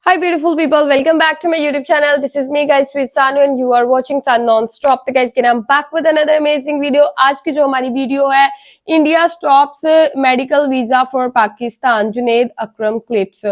Hi beautiful people, welcome back to my YouTube channel. This is me guys with Sanu and you are watching Sun Non-Stop. तो guys, I'm back with another amazing video. आज की जो हमारी video है, India stops medical visa for Pakistan. Junaid Akram clips.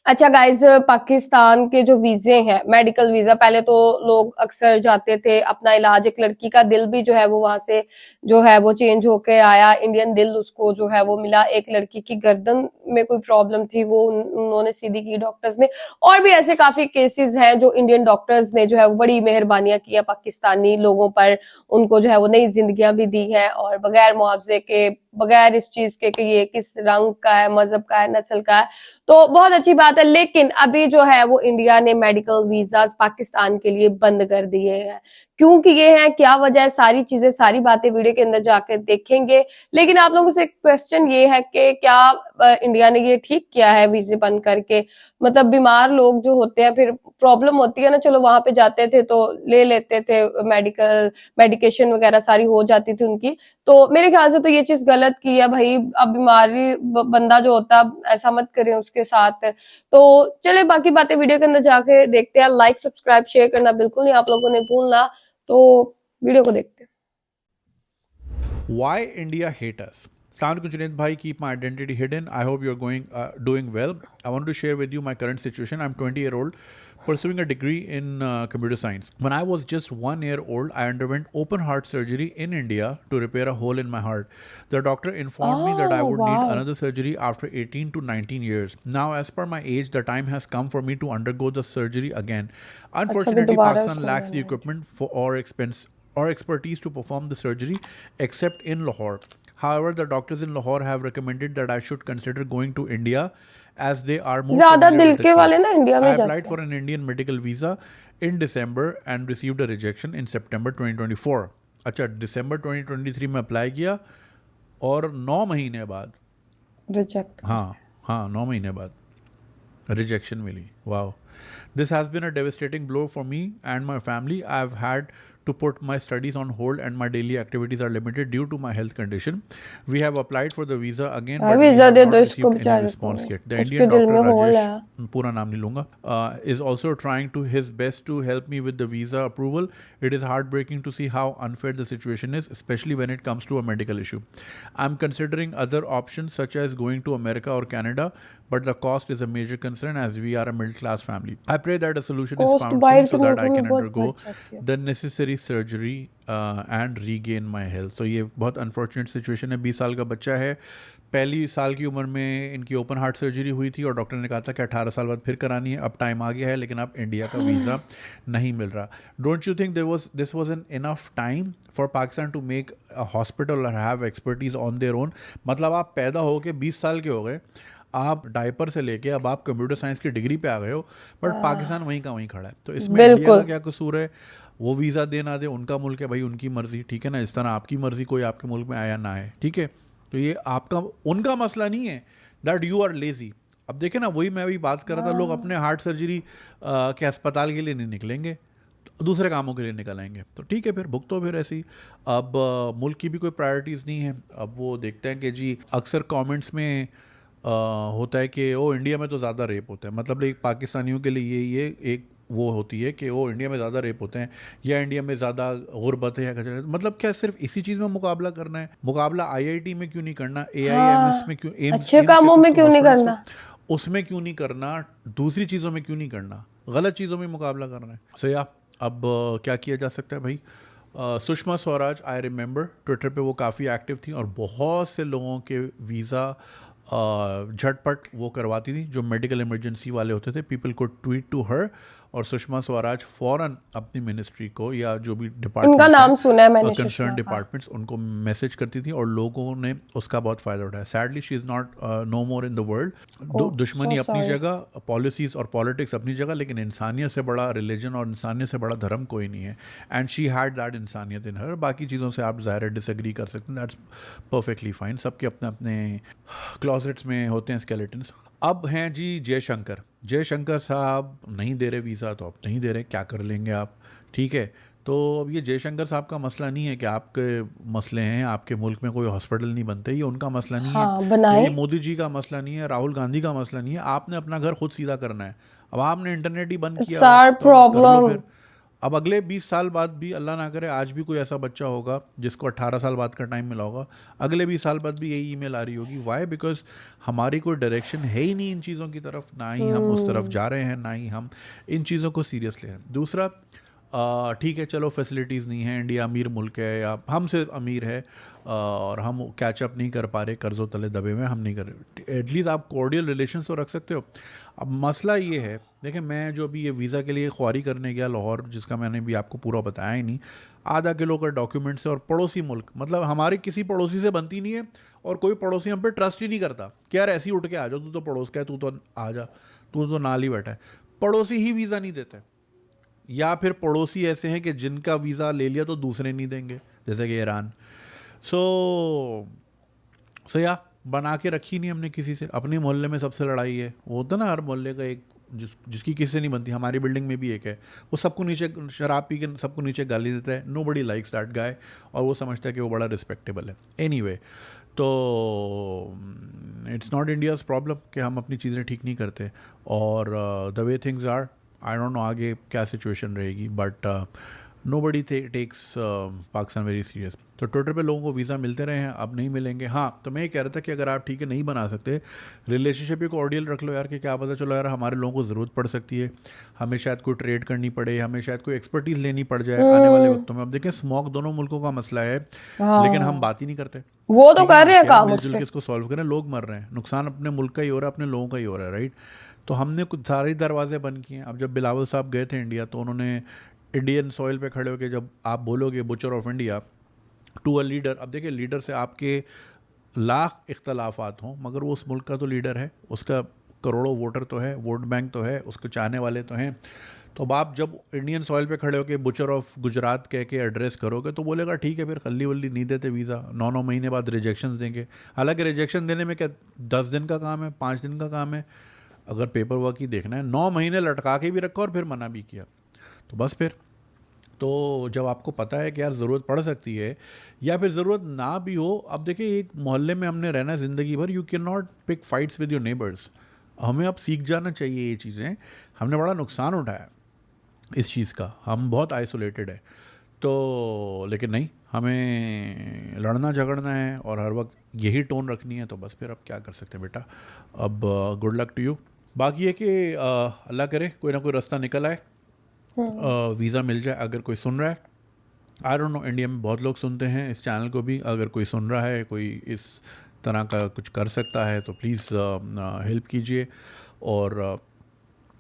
अच्छा guys, Pakistan के जो वीजे हैं, मेडिकल वीजा, पहले तो लोग अक्सर जाते थे अपना इलाज, एक लड़की का दिल भी जो है वो वहां से जो है वो चेंज होके आया, इंडियन दिल उसको जो है वो मिला। एक लड़की की गर्दन में कोई प्रॉब्लम थी, वो उन्होंने सीधी की डॉक्टर्स ने। और भी ऐसे काफी केसेस हैं जो इंडियन डॉक्टर्स ने जो है वो बड़ी मेहरबानियां की है पाकिस्तानी लोगों पर, उनको जो है वो नई जिंदगियां भी दी है, और बगैर मुआवजे के, बगैर इस चीज के कि ये किस रंग का है, मजहब का है, नस्ल का है। तो बहुत अच्छी बात है। लेकिन अभी जो है वो इंडिया ने मेडिकल वीजास पाकिस्तान के लिए बंद कर दिए हैं। क्यों किए हैं, क्या वजह है, सारी चीजें, सारी बातें वीडियो के अंदर जाकर देखेंगे। लेकिन आप लोगों से क्वेश्चन ये है कि क्या इंडिया ने ये ठीक किया है वीजे बंद करके? मतलब बीमार लोग जो होते हैं, फिर प्रॉब्लम होती है ना, चलो वहां पे जाते थे तो ले लेते थे, मेडिकेशन वगैरह सारी हो जाती थी उनकी। तो मेरे ख्याल से तो ये चीज गलत की है भाई। अब बीमारी बंदा जो होता है, ऐसा मत करें उसके साथ। तो चले बाकी बातें वीडियो के अंदर जाके देखते हैं। लाइक सब्सक्राइब शेयर करना बिल्कुल नहीं आप लोगों ने भूलना। तो वीडियो को देखते हैं। Why India hate us? Assalamualaikum Junaid bhai, keep my identity hidden. I hope you're doing well. I want to share with you my current situation. I'm 20-year-old pursuing a degree in computer science. When I was just 1 year old, I underwent open heart surgery in India to repair a hole in my heart. The doctor informed me that I would need another surgery after 18 to 19 years. Now, as per my age, the time has come for me to undergo the surgery again. Unfortunately, Pakistan lacks the equipment or expertise to perform the surgery except in Lahore. However, the doctors in Lahore have recommended that I should consider going to India as they are more ज्यादा familiar दिल with the के वाले case. ना India I में applied जाते for हैं। an Indian medical visa in December and received a rejection in September 2024. अच्छा, दिसंबर 2023 में अप्लाई किया और 9 महीने बाद रिजेक्ट। हाँ 9 महीने बाद rejection मिली. Wow. This has been a devastating blow for me and my family. I've had to put my studies on hold and my daily activities are limited due to my health condition. We have applied for the visa again, but we visa have they not दो इसको received any बेचारे को, response yet. The उसके Indian दिल doctor में whole Rajesh, है। पूरा नाम नहीं लूंगा, is also trying to his best to help me with the visa approval. It is heartbreaking to see how unfair the situation is, especially when it comes to a medical issue. I'm considering other options such as going to America or Canada, but the cost is a major concern as we are a middle class family. I pray that a solution is coast found बाहर soon so के that I मुल्कों में can बहुत undergo बढ़ जाती है। the necessary surgery and regain my health. So ये बहुत अनफॉर्चुनेट सिचुएशन है. 20 साल का बच्चा है, पहली साल की उम्र में इनकी ओपन हार्ट सर्जरी हुई थी और डॉक्टर ने कहा था कि 18 साल बाद फिर करानी है. अब टाइम आ गया है, लेकिन अब इंडिया का वीज़ा नहीं मिल रहा. Don't you think this was an enough time for Pakistan to make a hospital और have expertise on their own? मतलब आप पैदा हो के 20 साल के हो गए, आप डायपर से लेके अब आप कंप्यूटर साइंस की डिग्री पे आ गए हो, बट पाकिस्तान वहीं का वहीं खड़ा है. तो इसमें इंडिया का क्या कसूर है? वो वीज़ा दे ना दे, उनका मुल्क है भाई, उनकी मर्जी, ठीक है ना. इस तरह आपकी मर्जी कोई आपके मुल्क में आया ना आए, ठीक है. तो ये आपका उनका मसला नहीं है दैट यू आर लेजी. अब देखें ना, वही मैं अभी बात कर रहा था, लोग अपने हार्ट सर्जरी के अस्पताल के लिए नहीं निकलेंगे, दूसरे कामों के लिए निकल आएंगे. तो ठीक है, फिर भुगतो फिर ऐसी. अब मुल्क की भी कोई प्रायोरिटीज़ नहीं है. अब वो देखते हैं कि जी, अक्सर कमेंट्स में होता है कि ओ इंडिया में तो ज़्यादा रेप होता है. मतलब एक पाकिस्तानियों के लिए ये एक वो होती है कि ओ इंडिया में ज़्यादा रेप होते हैं या इंडिया में ज़्यादा गुर्बत है या कचरा. मतलब क्या सिर्फ इसी चीज़ में मुकाबला करना है? मुकाबला आईआईटी में क्यों नहीं करना, AIMS में क्यों, अच्छे कामों में क्यों नहीं करना, उसमें क्यों नहीं करना, दूसरी चीज़ों में क्यों नहीं करना, गलत चीज़ों में मुकाबला करना है. सो या अब क्या किया जा सकता है भाई? Sushma Swaraj, I remember Twitter पे वो काफ़ी एक्टिव थी और बहुत से लोगों के वीज़ा झटपट वो करवाती थी जो मेडिकल इमरजेंसी वाले होते थे. पीपल को ट्वीट टू हर और सुषमा स्वराज फौरन अपनी मिनिस्ट्री को या जो भी डिपार्टमेंट, इनका नाम सुना है मैंने, कंसर्न डिपार्टमेंट्स, उनको मैसेज करती थी और लोगों ने उसका बहुत फ़ायदा उठाया. Sadly she is not know more in the world. दुश्मनी अपनी जगह, पॉलिसीज़ और पॉलिटिक्स अपनी जगह, लेकिन इंसानियत से बड़ा रिलीजन और इंसानियत से बड़ा धर्म कोई नहीं है. एंड शी हैड दैट इंसानियत इन हर. बाकी चीज़ों से आप ज़ाहिर डिसएग्री कर सकते हैं, दैट्स परफेक्टली फाइन. सबके अपने अपने क्लॉजेट्स में होते हैं स्केलेटन्स. अब हैं जी जयशंकर. जयशंकर साहब नहीं दे रहे वीज़ा, तो आप नहीं दे रहे, क्या कर लेंगे आप, ठीक है. तो अब ये जयशंकर साहब का मसला नहीं है कि आपके मसले हैं, आपके मुल्क में कोई हॉस्पिटल नहीं बनते, ये उनका मसला नहीं है, हाँ या बनाए। ये मोदी जी का मसला नहीं है, राहुल गांधी का मसला नहीं है। आपने अपना घर खुद सीधा करना है। अब आपने इंटरनेट ही बंद इट्स किया हुआ है आवर तो अब कर लो प्रॉब्लम। फिर। अब अगले 20 साल बाद भी अल्लाह ना करे आज भी कोई ऐसा बच्चा होगा जिसको 18 साल बाद का टाइम मिला होगा, अगले 20 साल बाद भी यही ईमेल आ रही होगी। वाई? बिकॉज हमारी कोई डायरेक्शन है ही नहीं इन चीज़ों की तरफ, ना ही हम उस तरफ जा रहे हैं, ना ही हम इन चीज़ों को सीरियस ले रहे हैं। दूसरा, ठीक है चलो फैसिलिटीज़ नहीं है, इंडिया अमीर मुल्क है या हमसे अमीर है, और हम कैचअप नहीं कर पा रहे, कर्ज़ों तले दबे हुए हम नहीं कर रहे, एटलीस्ट आप कॉर्डियल रिलेशंस तो रख सकते हो। अब मसला ये है, देखिए मैं जो अभी ये वीज़ा के लिए ख्वारी करने गया लाहौर, जिसका मैंने भी आपको पूरा बताया ही नहीं, आधा किलो का डॉक्यूमेंट्स है, और पड़ोसी मुल्क, मतलब हमारी किसी पड़ोसी से बनती नहीं है, और कोई पड़ोसी हम पे ट्रस्ट ही नहीं करता कि यार ऐसे ही उठ के आ जाओ, तू तो पड़ोस का है, तू तो आ जा, तू तो नाल ही बैठा है। पड़ोसी ही वीज़ा नहीं देते, या फिर पड़ोसी ऐसे हैं कि जिनका वीज़ा ले लिया तो दूसरे नहीं देंगे, जैसे कि ईरान। सो या बना के रखी नहीं हमने किसी से। अपने मोहल्ले में सबसे लड़ाई है, वो होता ना हर मोहल्ले का एक जिसकी किसी से नहीं बनती। हमारी बिल्डिंग में भी एक है, वो सबको नीचे शराब पी के सबको नीचे गाली देता है, nobody likes that guy, और वो समझता है कि वो बड़ा रिस्पेक्टेबल है। एनीवे, तो इट्स नॉट इंडियाज़ प्रॉब्लम कि हम अपनी चीज़ें ठीक नहीं करते, और the way things are, I don't know आगे क्या सिचुएशन रहेगी, but nobody takes Pakistan very serious. तो ट्विटर पे लोगों को वीज़ा मिलते रहे हैं, अब नहीं मिलेंगे। हाँ, तो मैं ये कह रहा था कि अगर आप ठीक है नहीं बना सकते, रिलेशनशिप एक ऑडियल रख लो यार, कि क्या पता चलो यार हमारे लोगों को ज़रूरत पड़ सकती है, हमें शायद कोई ट्रेड करनी पड़े, हमें शायद कोई एक्सपर्टीज़ लेनी पड़ जाए आने वाले वक्तों में। अब देखें, स्मॉग दोनों मुल्कों का मसला है, लेकिन हम हाँ बात ही नहीं करते। वो तो ठीक है कर ना, रहे हैं कि यार काम उस मिलजुल पे। के इसको सॉल्व करें, लोग मर रहे हैं, नुकसान अपने मुल्क का ही हो रहा है, अपने लोगों का ही हो रहा है, राइट। तो हमने कुछ सारे ही दरवाजे बंद किए हैं। अब जब बिलावल साहब गए थे इंडिया, तो उन्होंने इंडियन सॉइल पे खड़े होकर जब आप बोलोगे butcher of India to a leader, अब देखिए लीडर से आपके लाख इख्तलाफात हों, मगर वो उस मुल्क का तो लीडर है, उसका करोड़ों वोटर तो है, वोट बैंक तो है, उसको चाहने वाले तो हैं। तो अब आप जब इंडियन सॉइल पे खड़े होकर बुचर ऑफ गुजरात कह के एड्रेस करोगे, तो बोलेगा ठीक है फिर खल्ली वल्ली नहीं देते वीज़ा, 9 महीने बाद रिजेक्शंस देंगे। हालांकि रिजेक्शन देने में क्या 10 दिन का काम है, 5 दिन का काम है, अगर पेपर वर्क ही देखना है 9 महीने लटका के भी रखा और फिर मना भी किया, तो बस फिर। तो जब आपको पता है कि यार ज़रूरत पड़ सकती है, या फिर ज़रूरत ना भी हो, अब देखिए एक मोहल्ले में हमने रहना है ज़िंदगी भर, you can not pick fights with your neighbours. हमें अब सीख जाना चाहिए ये चीज़ें, हमने बड़ा नुकसान उठाया इस चीज़ का, हम बहुत आइसोलेटेड है। तो लेकिन नहीं, हमें लड़ना झगड़ना है और हर वक्त यही टोन रखनी है, तो बस फिर अब क्या कर सकते हैं बेटा। अब गुड लक टू यू। बाकी है कि अल्लाह करे कोई ना कोई रास्ता निकल आए, वीज़ा मिल जाए। अगर कोई सुन रहा है, आई डोंट नो, इंडिया में बहुत लोग सुनते हैं इस चैनल को भी, अगर कोई सुन रहा है, कोई इस तरह का कुछ कर सकता है, तो प्लीज़ हेल्प कीजिए, और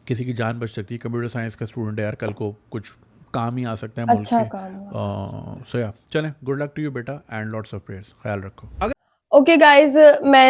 किसी की जान बच सकती है। कंप्यूटर साइंस का स्टूडेंट है यार, कल को कुछ काम ही आ सकता है मुल्क अच्छा के। काम हुआ। सो या चलें, गुड लक टू यू बेटा, एंड लॉट्स ऑफ प्रेयर्स, ख्याल रखो। अगर ओके गाइज,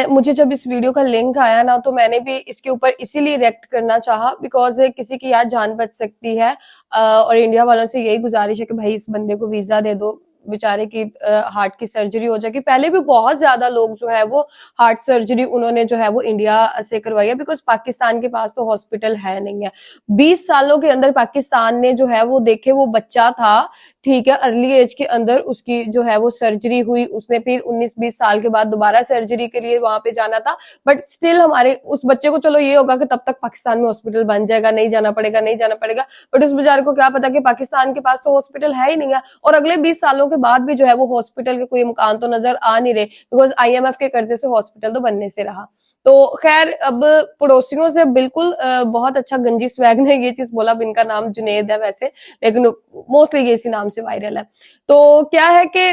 मुझे जब इस वीडियो का लिंक आया ना, तो मैंने भी इसके ऊपर इसीलिए रिएक्ट करना चाहा, बिकॉज किसी की यार जान बच सकती है। और इंडिया वालों से यही गुजारिश है कि भाई इस बंदे को वीजा दे दो, बेचारे की हार्ट की सर्जरी हो जाएगी। पहले भी बहुत ज्यादा लोग जो है वो हार्ट सर्जरी उन्होंने जो है वो इंडिया से करवाई है, बिकॉज पाकिस्तान के पास तो हॉस्पिटल है नहीं है। 20 सालों के अंदर पाकिस्तान ने जो है वो, देखे वो बच्चा था, ठीक है, अर्ली एज के अंदर उसकी जो है वो सर्जरी हुई, उसने फिर 19-20 साल के बाद दोबारा सर्जरी के लिए वहां पे जाना था, बट स्टिल हमारे उस बच्चे को चलो ये होगा कि तब तक पाकिस्तान में हॉस्पिटल बन जाएगा, नहीं जाना पड़ेगा, नहीं जाना पड़ेगा, बट उस बेचारे को क्या पता कि पाकिस्तान के पास तो हॉस्पिटल है ही नहीं है। और अगले 20 सालों के बाद भी जो है वो हॉस्पिटल के कोई मकान तो नजर आ नहीं रहे, बिकॉज IMF के कर्जे से हॉस्पिटल तो बनने से रहा। तो खैर, अब पड़ोसियों से बिल्कुल बहुत अच्छा गंजी स्वैग ने ये चीज बोला, इनका नाम जुनेद है वैसे, लेकिन मोस्टली ये इसी नाम से वायरल है। तो क्या है कि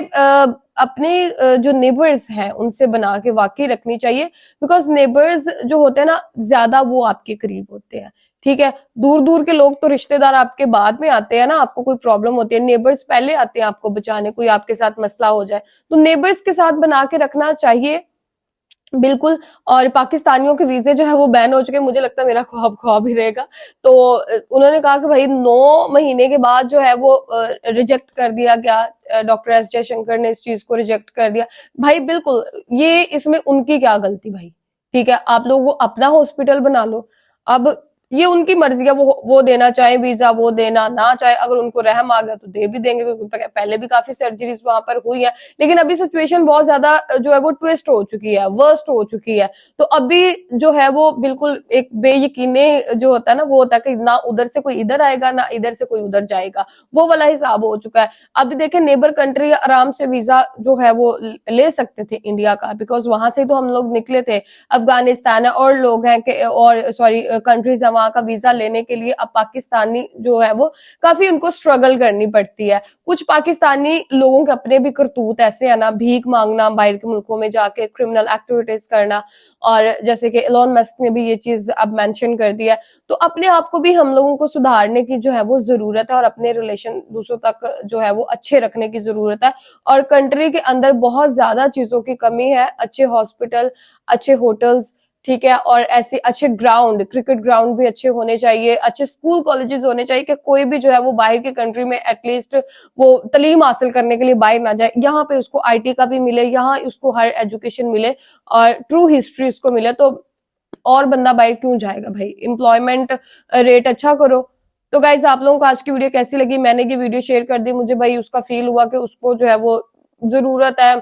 अपने जो नेबर्स हैं उनसे बना के वाकई रखनी चाहिए, बिकॉज नेबर्स जो होते हैं ना, ज्यादा वो आपके करीब होते हैं। ठीक है, दूर दूर के लोग तो रिश्तेदार आपके बाद में आते हैं ना, आपको कोई प्रॉब्लम होती है, नेबर्स पहले आते हैं आपको बचाने, कोई आपके साथ मसला हो जाए तो नेबर्स के साथ बना के रखना चाहिए बिल्कुल। और पाकिस्तानियों के वीजे जो है वो बैन हो चुके हैं, मुझे लगता है मेरा ख्वाब ही रहेगा। तो उन्होंने कहा कि भाई 9 महीने के बाद जो है वो रिजेक्ट कर दिया गया, डॉक्टर एस जयशंकर ने इस चीज को रिजेक्ट कर दिया। भाई बिल्कुल, ये इसमें उनकी क्या गलती भाई, ठीक है, आप लोग वो अपना हॉस्पिटल बना लो। अब ये उनकी मर्जी है, वो देना चाहे वीजा, वो देना ना चाहे, अगर उनको रहम आ गया तो दे भी देंगे, क्योंकि पहले भी काफी सर्जरीज वहां पर हुई है। लेकिन अभी सिचुएशन बहुत ज्यादा जो है वो ट्विस्ट हो चुकी है, वर्स्ट हो चुकी है। तो अभी जो है वो बिल्कुल एक बेयकीने जो होता है ना, वो होता है कि ना उधर से कोई इधर आएगा, ना इधर से कोई उधर जाएगा, वो वाला हिसाब हो चुका है। अभी देखें, नेबर कंट्री आराम से वीजा जो है वो ले सकते थे इंडिया का, बिकॉज वहां से तो हम लोग निकले थे। अफगानिस्तान है और लोग हैं कि और सॉरी कंट्रीज है, वहां का वीजा लेने के लिए अब पाकिस्तानी जो है वो काफी उनको स्ट्रगल करनी पड़ती है। कुछ पाकिस्तानी लोगों के अपने भी करतूत ऐसे है ना, भीख मांगना, बाहर के मुल्कों में जाके क्रिमिनल एक्टिविटीज करना, और जैसे कि एलोन मस्क ने भी ये चीज अब मेंशन कर दिया है। तो अपने आप को भी हम लोगों को सुधारने की जो है वो जरूरत है, और अपने रिलेशन दूसरों तक जो है वो अच्छे रखने की जरूरत है। और कंट्री के अंदर बहुत ज्यादा चीजों की कमी है, अच्छे हॉस्पिटल, अच्छे होटल्स, ठीक है, और ऐसे अच्छे ग्राउंड, क्रिकेट ग्राउंड भी अच्छे होने चाहिए, अच्छे स्कूल कॉलेजेस होने चाहिए कि कोई भी जो है वो बाहर की कंट्री में एटलीस्ट वो तालीम हासिल करने के लिए बाहर ना जाए, यहाँ पे उसको आईटी का भी मिले, यहाँ उसको हर एजुकेशन मिले और ट्रू हिस्ट्री उसको मिले। तो और बंदा बाहर क्यों जाएगा भाई, एम्प्लॉयमेंट रेट अच्छा करो। तो गाइज, आप लोगों को आज की वीडियो कैसी लगी? मैंने ये वीडियो शेयर कर दी, मुझे भाई उसका फील हुआ कि उसको जो है वो जरूरत है,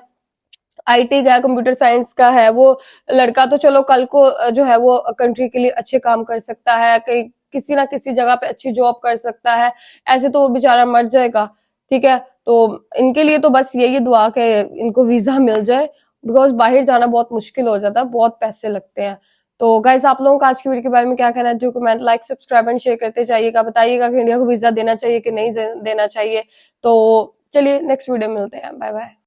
आईटी का है, कंप्यूटर साइंस का है वो लड़का, तो चलो कल को जो है वो कंट्री के लिए अच्छे काम कर सकता है, कहीं किसी ना किसी जगह पे अच्छी जॉब कर सकता है, ऐसे तो वो बेचारा मर जाएगा। ठीक है, तो इनके लिए तो बस यही दुआ कि इनको वीजा मिल जाए, बिकॉज बाहर जाना बहुत मुश्किल हो जाता है, बहुत पैसे लगते हैं। तो गाइस, आप लोगों का आज की वीडियो के बारे में क्या कहना है? जो comment, like, subscribe and share करते जाइएगा, बताइएगा कि इंडिया को वीजा देना चाहिए कि नहीं देना चाहिए। तो चलिए नेक्स्ट वीडियो में मिलते हैं, बाय बाय।